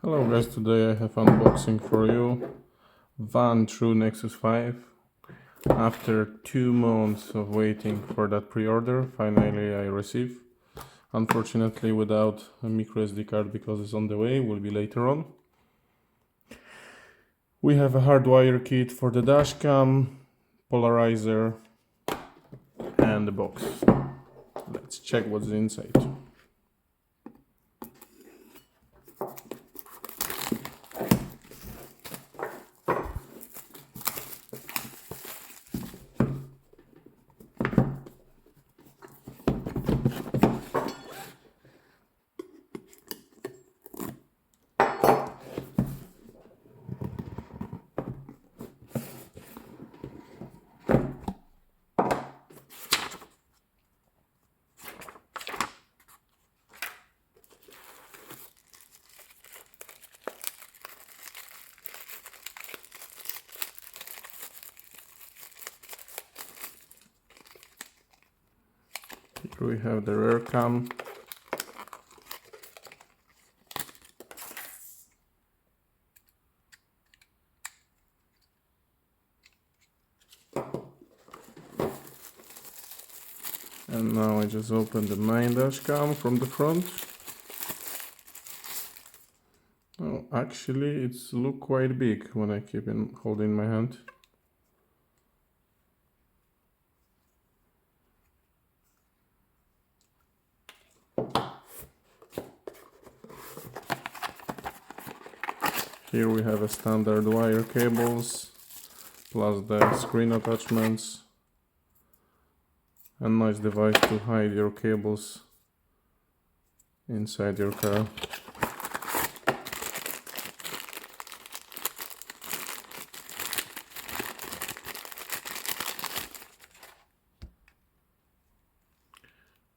Hello guys, today I have unboxing for you VanTrue Nexus 5. After 2 months of waiting for that pre-order, finally I receive. Unfortunately without a micro SD card because it's on the way, will be later on. We have a hardwire kit for the dashcam, polarizer and the box. Let's check what's inside. Here we have the rear cam. And now I just open the main dashcam from the front. Oh, actually it's look quite big when I keep holding my hand. Here we have a standard wire cables, plus the screen attachments. A nice device to hide your cables inside your car.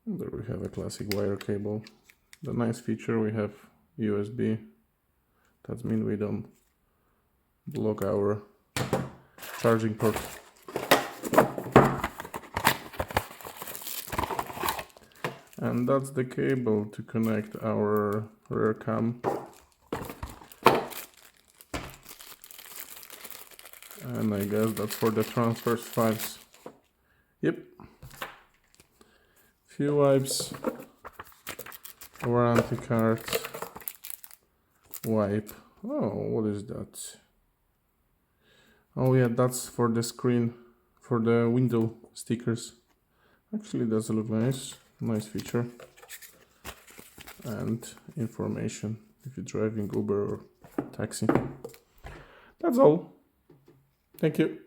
There we have a classic wire cable. The nice feature, we have USB. That means we don't block our charging port. And that's the cable to connect our rear cam. And I guess that's for the transfers files. Yep. Few wipes, warranty card, wipe. Oh, what is that? Oh yeah, that's for the screen, for the window stickers. Actually, does look nice. Nice feature. And information if you're driving Uber or taxi. That's all. Thank you.